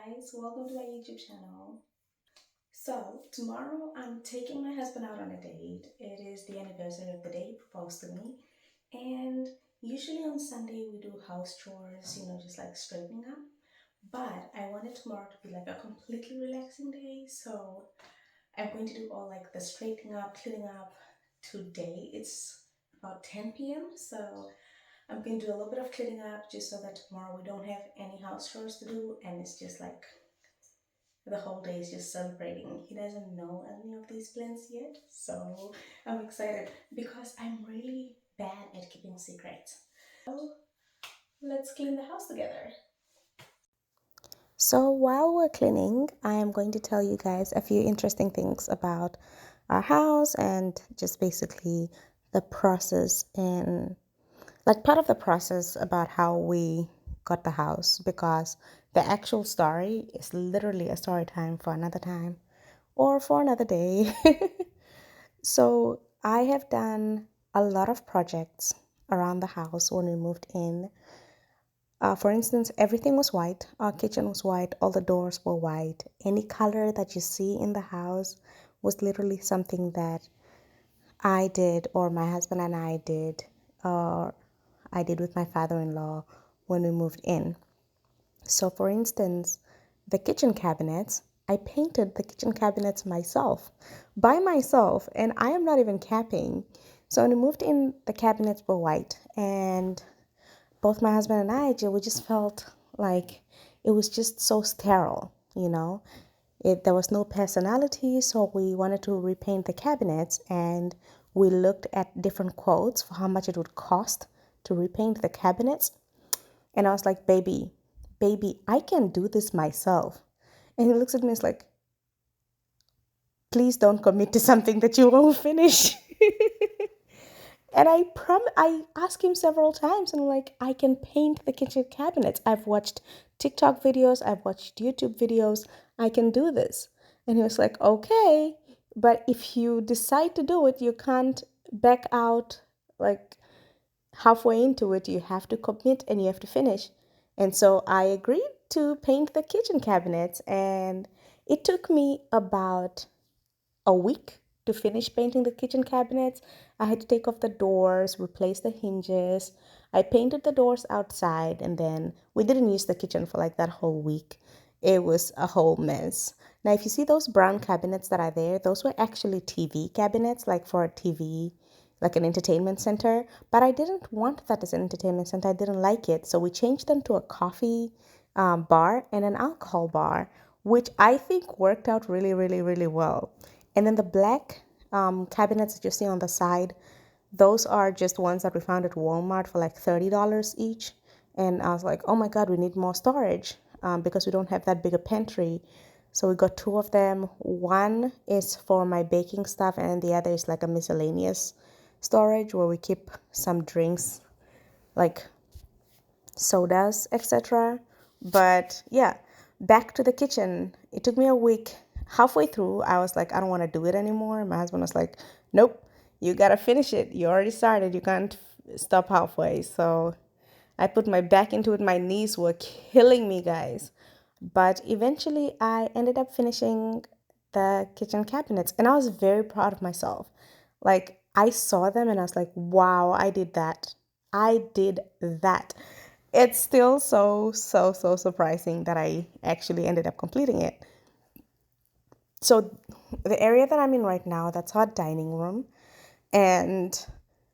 guys, welcome to my YouTube channel. So, tomorrow I'm taking my husband out on a date. It is the anniversary of the day he proposed to me. And usually on Sunday we do house chores, just like straightening up. But I wanted tomorrow to be like a completely relaxing day. So, I'm going to do all like the straightening up, cleaning up today. It's about 10 p.m. So, I'm going to do a little bit of cleaning up just so that tomorrow we don't have any house chores to do and it's just like the whole day is just celebrating. He doesn't know any of these plans yet, so I'm excited because I'm really bad at keeping secrets. So let's clean the house together. So while we're cleaning, I am going to tell you guys a few interesting things about our house and just basically the process and like part of the process about how we got the house because the actual story is literally a story time for another time or for another day. So I have done a lot of projects around the house when we moved in. For instance, everything was white. Our kitchen was white. All the doors were white. Any color that you see in the house was literally something that I did, or my husband and I did, or I did with my father-in-law when we moved in. So, for instance, the kitchen cabinets, I painted the kitchen cabinets myself, by myself, and I am not even capping. So, when we moved in, the cabinets were white, and both my husband and I, we just felt like it was just so sterile, There was no personality, so we wanted to repaint the cabinets, and we looked at different quotes for how much it would cost to repaint the cabinets. And I was like, baby, I can do this myself. And he looks at me and is like, please don't commit to something that you won't finish. And I asked him several times and I'm like, I can paint the kitchen cabinets. I've watched TikTok videos, I've watched YouTube videos. I can do this. And he was like, okay, but if you decide to do it, you can't back out like halfway into it. You have to commit and you have to finish. And so I agreed to paint the kitchen cabinets, and it took me about a week to finish painting the kitchen cabinets. I had to take off the doors, replace the hinges. I painted the doors outside, and then we didn't use the kitchen for like that whole week. It was a whole mess. Now, if you see those brown cabinets that are there, those were actually TV cabinets, like for a TV, like an entertainment center. But I didn't want that as an entertainment center. I didn't like it. So we changed them to a coffee bar and an alcohol bar, which I think worked out really, really, really well. And then the black cabinets that you see on the side, those are just ones that we found at Walmart for like $30 each. And I was like, oh my God, we need more storage because we don't have that big a pantry. So we got two of them. One is for my baking stuff, and the other is like a miscellaneous storage where we keep some drinks like sodas, etc. But yeah, back to the kitchen. It took me a week. Halfway through, I was like, I don't want to do it anymore. My husband was like, nope, you got to finish it. You already started. You can't stop halfway. So I put my back into it. My knees were killing me, guys. But eventually, I ended up finishing the kitchen cabinets, and I was very proud of myself. Like, I saw them and I was like, wow, I did that. I did that. It's still so surprising that I actually ended up completing it. So, the area that I'm in right now, that's our dining room. And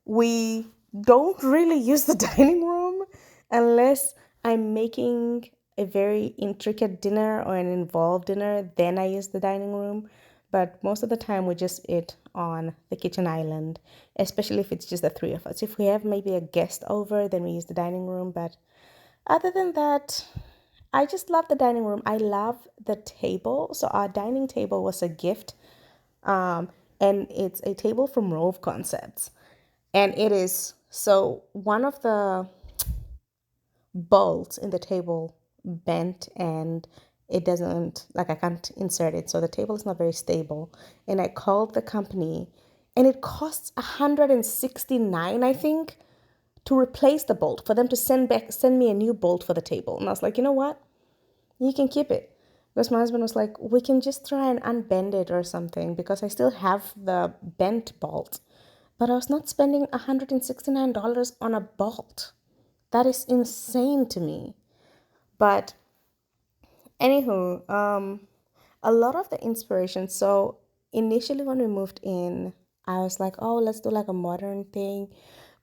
we don't really use the dining room unless I'm making a very intricate dinner or an involved dinner, then I use the dining room. But most of the time, we just eat on the kitchen island, especially if it's just the three of us. If we have maybe a guest over, then we use the dining room. But other than that, I just love the dining room. I love the table. So our dining table was a gift, and it's a table from Rove Concepts. And it is so one of the bolts in the table bent, and it doesn't, like, I can't insert it. So the table is not very stable. And I called the company, and it costs 169, I think, to replace the bolt, for them to send me a new bolt for the table. And I was like, you know what? You can keep it. Because my husband was like, we can just try and unbend it or something because I still have the bent bolt. But I was not spending $169 on a bolt. That is insane to me. But anywho, a lot of the inspiration. So initially when we moved in, I was like, oh, let's do like a modern thing.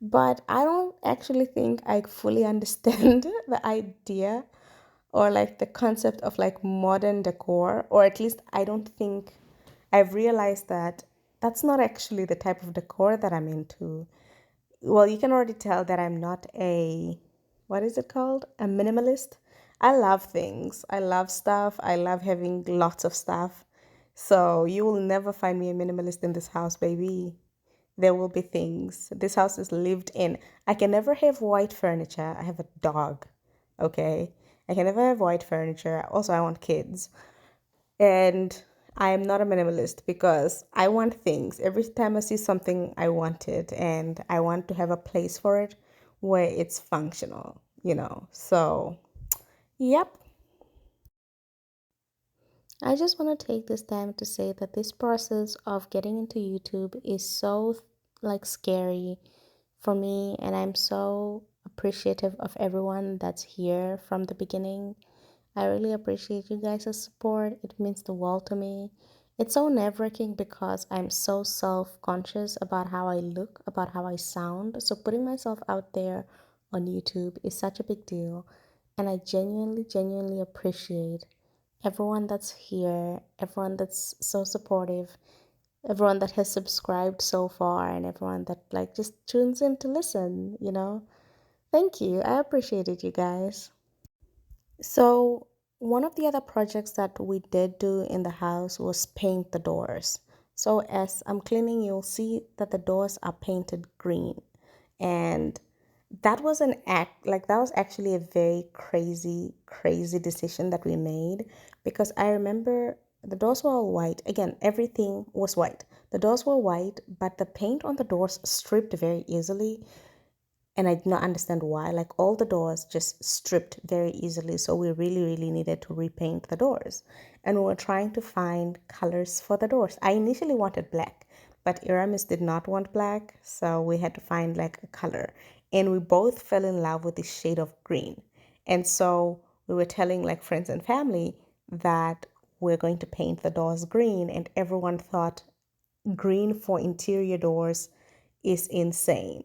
But I don't actually think I fully understand the idea or like the concept of like modern decor, or at least I don't think I've realized that that's not actually the type of decor that I'm into. Well, you can already tell that I'm not a, what is it called? A minimalist. I love things. I love stuff. I love having lots of stuff. So you will never find me a minimalist in this house, baby. There will be things. This house is lived in. I can never have white furniture. I have a dog. Okay. I can never have white furniture. Also, I want kids. And I am not a minimalist because I want things. Every time I see something, I want it. And I want to have a place for it where it's functional. So, yep. I just want to take this time to say that this process of getting into YouTube is so like scary for me, and I'm so appreciative of everyone that's here from the beginning. I really appreciate you guys' support. It means the world to me. It's so nerve-wracking because I'm so self-conscious about how I look, about how I sound. So putting myself out there on YouTube is such a big deal. And I genuinely, genuinely appreciate everyone that's here, everyone that's so supportive, everyone that has subscribed so far, and everyone that like just tunes in to listen. Thank you. I appreciate it, you guys. So, one of the other projects that we did do in the house was paint the doors. So, as I'm cleaning, you'll see that the doors are painted green. And that was an act, like, that was actually a very crazy, crazy decision that we made because I remember the doors were all white. Again, everything was white. The doors were white, but the paint on the doors stripped very easily, and I did not understand why. Like all the doors just stripped very easily. So we really, really needed to repaint the doors. And we were trying to find colors for the doors. I initially wanted black, but Iramis did not want black. So we had to find like a color. And we both fell in love with the shade of green. And so we were telling like friends and family that we're going to paint the doors green. And everyone thought green for interior doors is insane.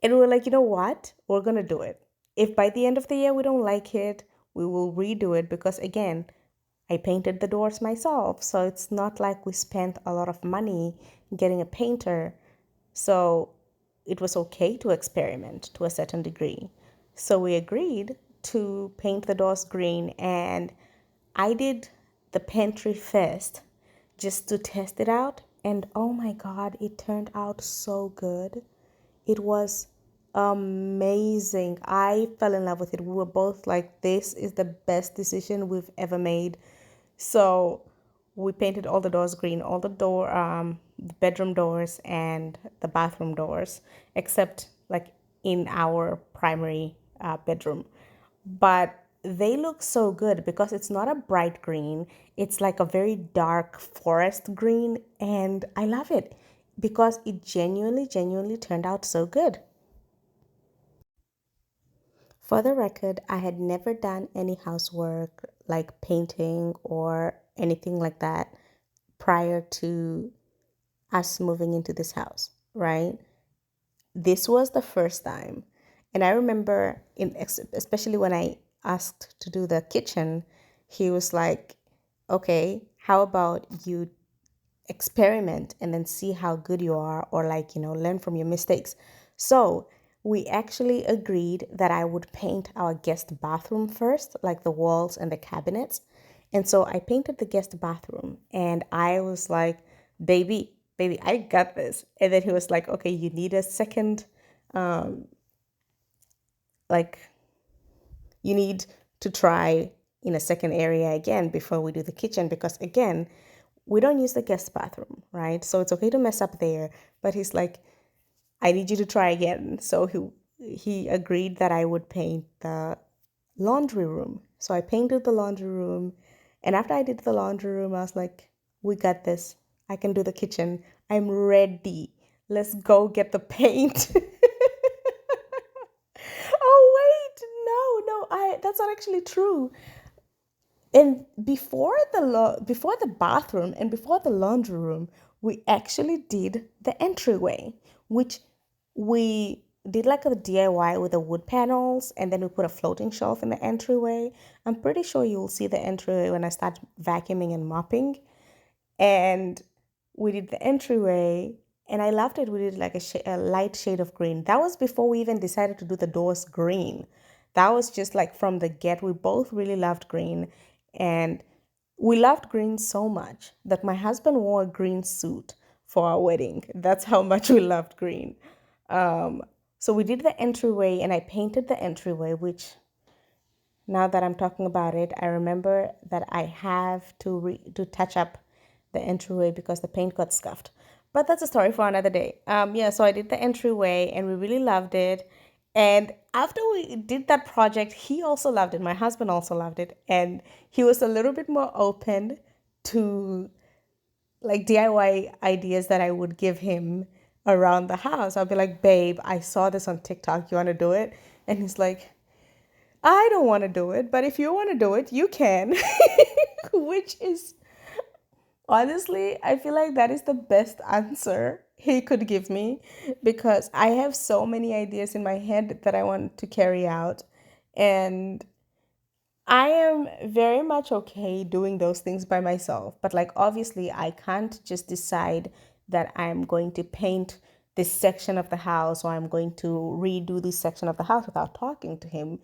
And we were like, you know what? We're going to do it. If by the end of the year we don't like it, we will redo it because, again, I painted the doors myself. So it's not like we spent a lot of money getting a painter. So it was okay to experiment to a certain degree. So we agreed to paint the doors green, and I did the pantry first just to test it out. And oh my God, it turned out so good. It was amazing. I fell in love with it. We were both like, this is the best decision we've ever made. So we painted all the doors green, all the bedroom doors and the bathroom doors, except like in our primary bedroom. But they look so good because it's not a bright green. It's like a very dark forest green. And I love it because it genuinely, genuinely turned out so good. For the record, I had never done any housework like painting or anything like that prior to us moving into this house, right? This was the first time. And I remember, especially when I asked to do the kitchen, he was like, okay, how about you experiment and then see how good you are, or like, learn from your mistakes. So we actually agreed that I would paint our guest bathroom first, like the walls and the cabinets. And so I painted the guest bathroom, and I was like, baby, I got this. And then he was like, okay, you need a second, like, you need to try in a second area again before we do the kitchen, because again, we don't use the guest bathroom, right? So it's okay to mess up there. But he's like, I need you to try again. So he agreed that I would paint the laundry room. So I painted the laundry room, And after I did the laundry room, I was like, we got this. I can do the kitchen. I'm ready. Let's go get the paint. Oh wait, no, I that's not actually true. And before the bathroom and before the laundry room, we actually did the entryway, which we did like a DIY with the wood panels, and then we put a floating shelf in the entryway. I'm pretty sure you'll see the entryway when I start vacuuming and mopping. And we did the entryway, and I loved it. We did like a light shade of green. That was before we even decided to do the doors green. That was just like from the get. We both really loved green, and we loved green so much that my husband wore a green suit for our wedding. That's how much we loved green. Um, so we did the entryway, and I painted the entryway, which now that I'm talking about it, I remember that I have to touch up the entryway because the paint got scuffed. But that's a story for another day. Yeah, so I did the entryway and we really loved it. And after we did that project, he also loved it. My husband also loved it. And he was a little bit more open to like DIY ideas that I would give him around the house. I'll be like, babe, I saw this on TikTok. You want to do it? And he's like, I don't want to do it, but if you want to do it, you can. Which is honestly, I feel like that is the best answer he could give me because I have so many ideas in my head that I want to carry out. And I am very much okay doing those things by myself. But, like, obviously, I can't just decide that I'm going to paint this section of the house or I'm going to redo this section of the house without talking to him.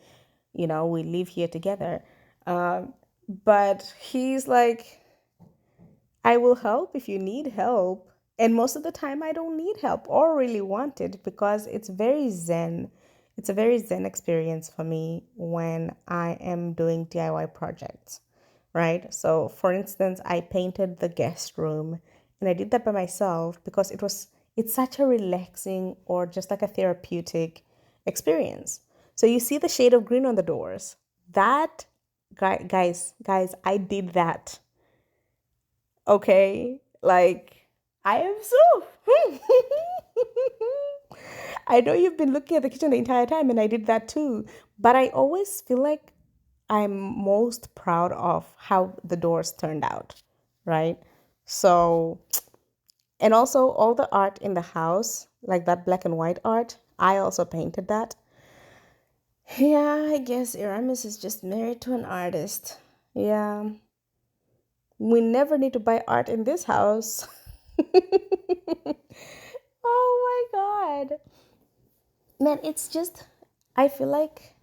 We live here together. But he's like, I will help if you need help. And most of the time, I don't need help or really want it because it's very zen. It's a very zen experience for me when I am doing DIY projects, right? So, for instance, I painted the guest room and I did that by myself because it's such a relaxing or just like a therapeutic experience. So, you see the shade of green on the doors. That, guys, I did that. Okay, like I am so. I know you've been looking at the kitchen the entire time, and I did that too. But I always feel like I'm most proud of how the doors turned out, right? So, and also all the art in the house, like that black and white art, I also painted that. Yeah, I guess Aramis is just married to an artist. Yeah, we never need to buy art in this house. Oh my God. Man, it's just, I feel like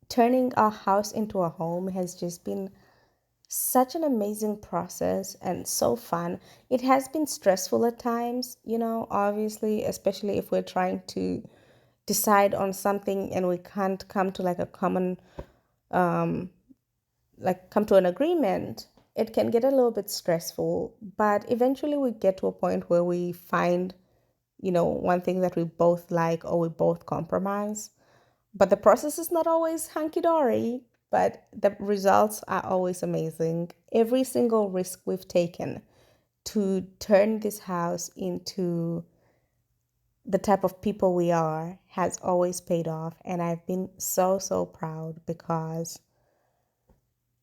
turning our house into a home has just been such an amazing process and so fun. It has been stressful at times, obviously, especially if we're trying to decide on something and we can't come to like a common, like come to an agreement. It can get a little bit stressful, but eventually we get to a point where we find one thing that we both like or we both compromise. But the process is not always hunky dory, but the results are always amazing. Every single risk we've taken to turn this house into the type of people we are has always paid off. And I've been so, so proud because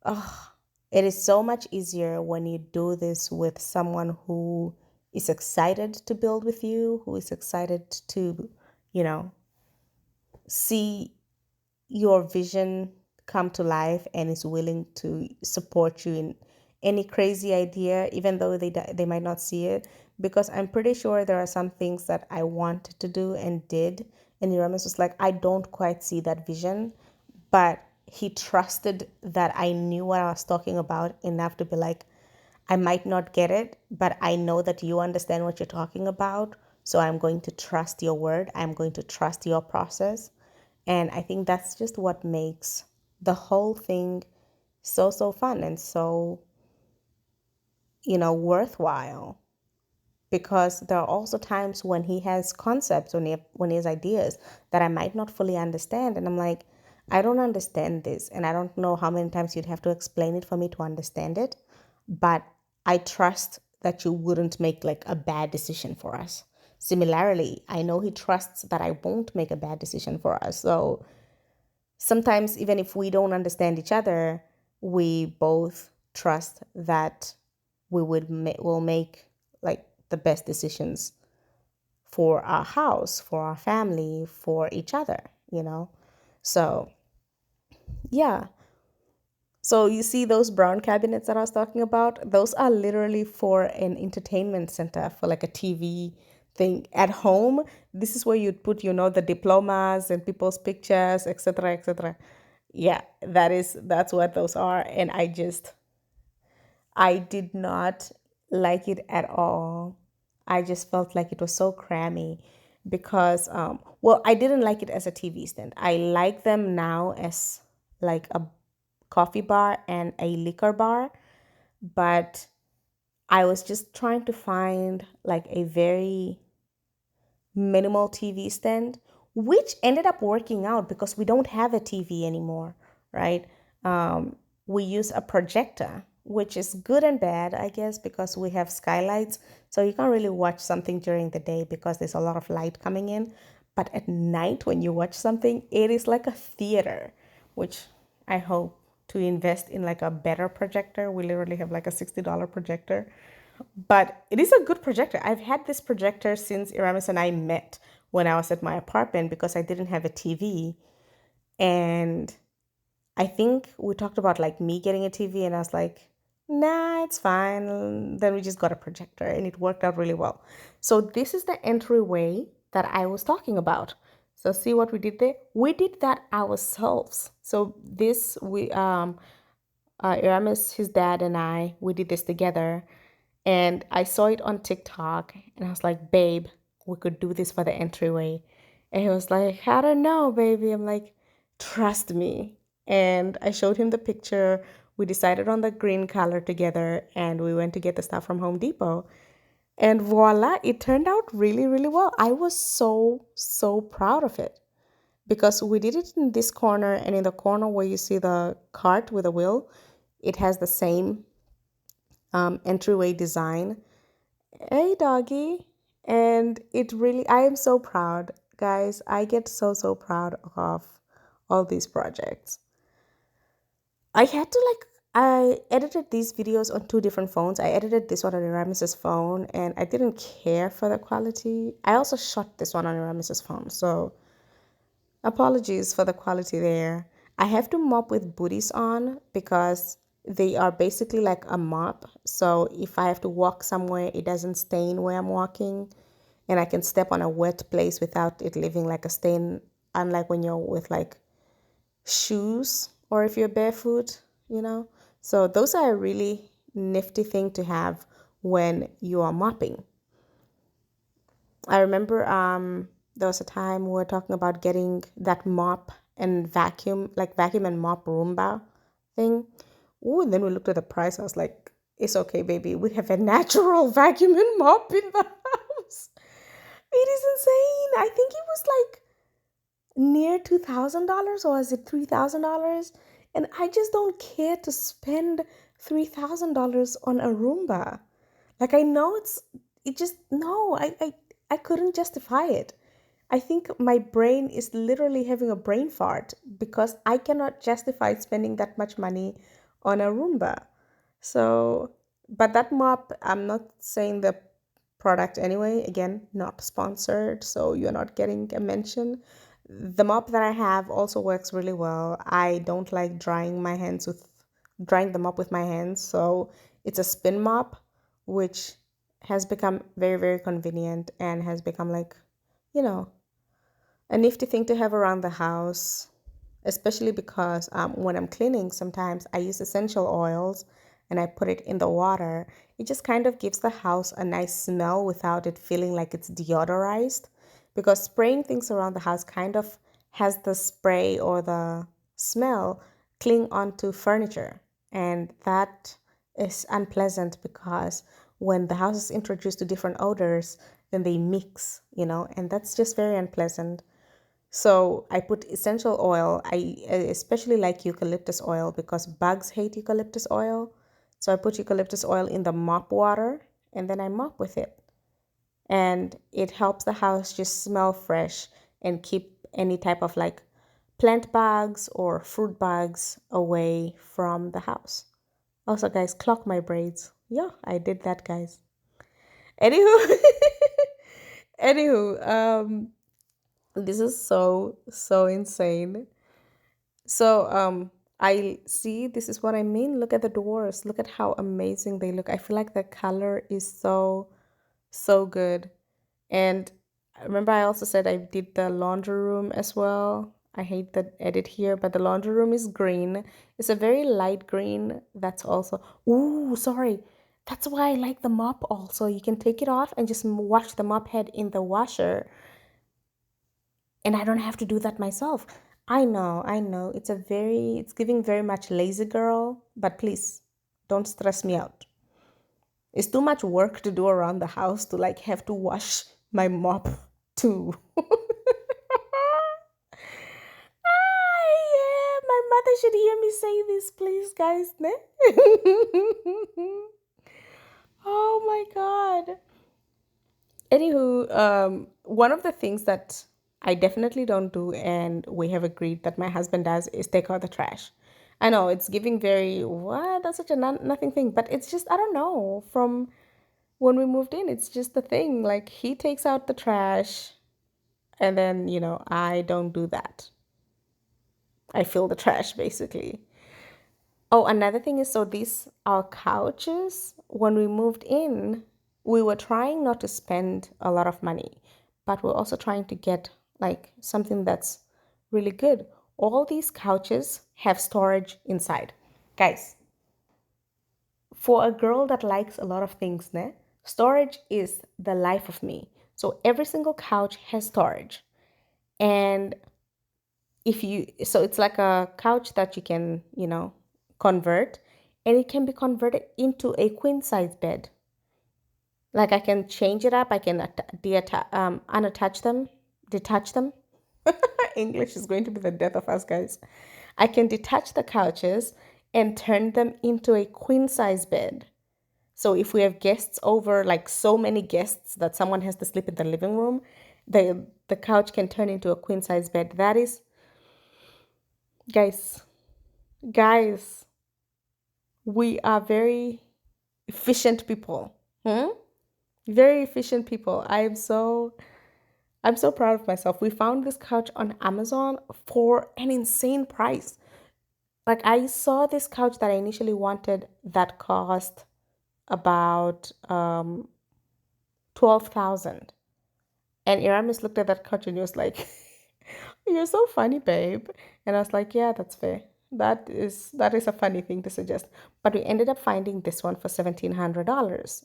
oh, it is so much easier when you do this with someone who is excited to build with you, who is excited to, you know, see your vision come to life and is willing to support you in any crazy idea, even though they might not see it. Because I'm pretty sure there are some things that I wanted to do and did, and Uramis was like, I don't quite see that vision, but he trusted that I knew what I was talking about enough to be like, I might not get it, but I know that you understand what you're talking about. So I'm going to trust your word. I'm going to trust your process. And I think that's just what makes the whole thing so, so fun and so, worthwhile. Because there are also times when he has concepts, when he has ideas that I might not fully understand. And I'm like, I don't understand this, and I don't know how many times you'd have to explain it for me to understand it, but I trust that you wouldn't make like a bad decision for us. Similarly, I know he trusts that I won't make a bad decision for us. So sometimes, even if we don't understand each other, we both trust that will make like the best decisions for our house, for our family, for each other. So yeah. So you see those brown cabinets that I was talking about? Those are literally for an entertainment center, for like a TV thing at home. This is where you'd put, the diplomas and people's pictures, etc., etc. Yeah, that's what those are. And I did not like it at all. I just felt like it was so crammy because, well, I didn't like it as a TV stand. I like them now as like a coffee bar and a liquor bar, but I was just trying to find like a very minimal TV stand, which ended up working out because we don't have a TV anymore, right? We use a projector, which is good and bad, I guess, because we have skylights. So you can't really watch something during the day because there's a lot of light coming in. But at night, when you watch something, it is like a theater, which I hope to invest in like a better projector. We literally have like a $60 projector, but it is a good projector. I've had this projector since Iramis and I met when I was at my apartment because I didn't have a TV. And I think we talked about like me getting a TV, and I was like, nah, it's fine. Then we just got a projector and it worked out really well. So this is the entryway that I was talking about. So see what we did there? We did that ourselves. So this Iramis, his dad, and we did this together. And I saw it on TikTok and I was like, babe, we could do this for the entryway. And he was like, I don't know, baby. I'm like, trust me. And I showed him the picture. We decided on the green color together and we went to get the stuff from Home Depot. And voila, it turned out really, really well. I was so, so proud of it because we did it in this corner, and in the corner where you see the cart with a wheel, it has the same entryway design. Hey, doggy. And I am so proud, guys. I get so, so proud of all these projects. I edited these videos on two different phones. I edited this one on Aramis's phone and I didn't care for the quality. I also shot this one on Aramis's phone. So apologies for the quality there. I have to mop with booties on because they are basically like a mop. So if I have to walk somewhere, it doesn't stain where I'm walking, and I can step on a wet place without it leaving like a stain, unlike when you're with like shoes or if you're barefoot. So those are a really nifty thing to have when you are mopping. I remember there was a time we were talking about getting that mop and vacuum, like vacuum and mop Roomba thing. Ooh, and then we looked at the price. I was like, it's okay, baby. We have a natural vacuum and mop in the house. It is insane. I think it was like near $2,000, or is it $3,000? And I just don't care to spend $3,000 on a Roomba. Like I know it just no, I couldn't justify it. I think my brain is literally having a brain fart because I cannot justify spending that much money on a Roomba. So, but that mop, I'm not saying the product anyway. Again, not sponsored, so you're not getting a mention. The mop that I have also works really well. I don't like drying them up with my hands, so it's a spin mop, which has become very, very convenient and has become like, you know, a nifty thing to have around the house, especially because when I'm cleaning, sometimes I use essential oils and I put it in the water. It just kind of gives the house a nice smell without it feeling like it's deodorized. Because spraying things around the house kind of has the spray or the smell cling onto furniture. And that is unpleasant because when the house is introduced to different odors, then they mix, and that's just very unpleasant. So I put essential oil. I especially like eucalyptus oil because bugs hate eucalyptus oil. So I put eucalyptus oil in the mop water and then I mop with it. And it helps the house just smell fresh and keep any type of like plant bugs or fruit bugs away from the house. Also, guys, clock my braids. Yeah, I did that, guys. Anywho, anywho, this is so insane. So I see this is what I mean. Look at the doors. Look at how amazing they look. I feel like the color is so good. And remember I also said I did the laundry room as well. I hate the edit here, but the laundry room is green. It's a very light green. That's also, ooh, sorry. That's why I like the mop also. You can take it off and just wash the mop head in the washer and I don't have to do that myself. I know. It's giving very much lazy girl, but please don't stress me out. It's too much work to do around the house to like have to wash my mop too. Yeah, my mother should hear me say this, please, guys. Ne? Oh my god. Anywho, one of the things that I definitely don't do, and we have agreed that my husband does, is take out the trash. I know it's giving very, what? That's such a nothing thing, but it's just, I don't know. From when we moved in, it's just the thing. Like, he takes out the trash, and then, I don't do that. I fill the trash basically. Oh, another thing is so these our couches, when we moved in, we were trying not to spend a lot of money, but we're also trying to get like something that's really good. All these couches have storage inside. Guys, for a girl that likes a lot of things, ne, storage is the life of me. So every single couch has storage. And so it's like a couch that you can, convert, and it can be converted into a queen size bed. Like I can change it up, I can unattach them, detach them. English is going to be the death of us, guys. I can detach the couches and turn them into a queen size bed. So if we have guests over, like so many guests that someone has to sleep in the living room, the couch can turn into a queen size bed. That is, guys, guys, we are very efficient people. Hmm? Very efficient people. I'm so proud of myself. We found this couch on Amazon for an insane price. Like I saw this couch that I initially wanted that cost about 12,000. And Iramis looked at that couch and he was like, "You're so funny, babe." And I was like, "Yeah, that's fair. That is a funny thing to suggest." But we ended up finding this one for $1,700.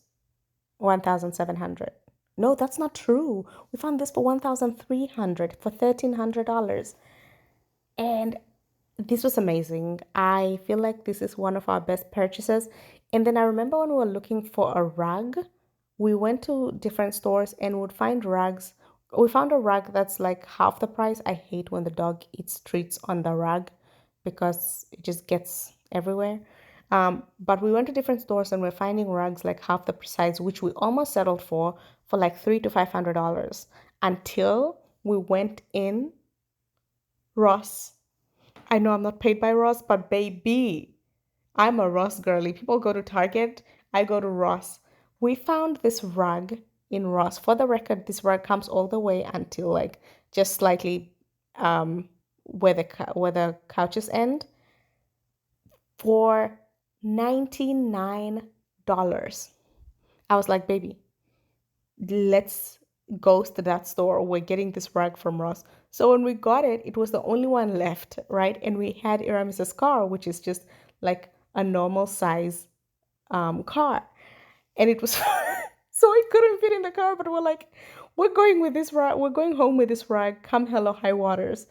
1,700. No, that's not true. We found this for 1,300 for $1,300. And this was amazing. I feel like this is one of our best purchases. And then I remember when we were looking for a rug, we went to different stores and would find rugs. We found a rug that's like half the price. I hate when the dog eats treats on the rug because it just gets everywhere. But we went to different stores and we're finding rugs like half the price, which we almost settled for like $300 to $500 until we went in Ross. I know I'm not paid by Ross, but baby, I'm a Ross girly. People go to Target, I go to Ross. We found this rug in Ross. For the record, this rug comes all the way until like just slightly where the couches end for $99. I was like, baby, let's go to that store. We're getting this rug from Ross. So when we got it, it was the only one left, right? And we had Aramis's car, which is just like a normal size car. And it was so it couldn't fit in the car, but we're like, we're going with this rug, we're going home with this rug, come hello high waters.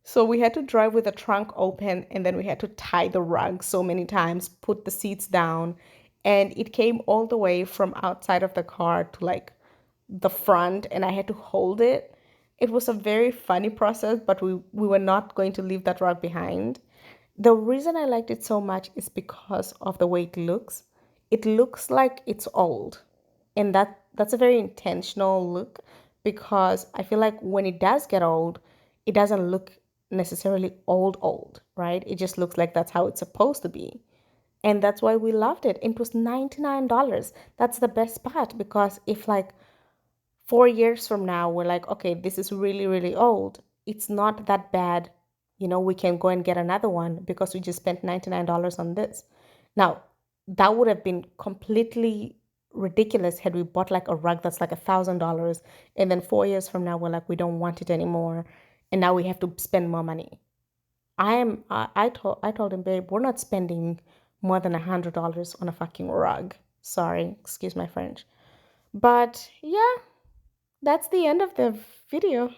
So we had to drive with the trunk open and then we had to tie the rug so many times, put the seats down, and it came all the way from outside of the car to like the front and I had to hold it. it was a very funny process, but we were not going to leave that rug behind. The reason I liked it so much is because of the way it looks. It looks like it's old. And that's a very intentional look because I feel like when it does get old, it doesn't look necessarily old, right? It just looks like that's how it's supposed to be. And that's why we loved it. It was $99. That's the best part because if like 4 years from now we're like, okay, this is really, really old, it's not that bad. We can go and get another one because we just spent $99 on this. Now, that would have been completely ridiculous had we bought like a rug that's like $1,000 and then 4 years from now we're like, we don't want it anymore. And now we have to spend more money. I told him, babe, we're not spending more than $100 on a fucking rug. Sorry, excuse my French. But yeah, that's the end of the video.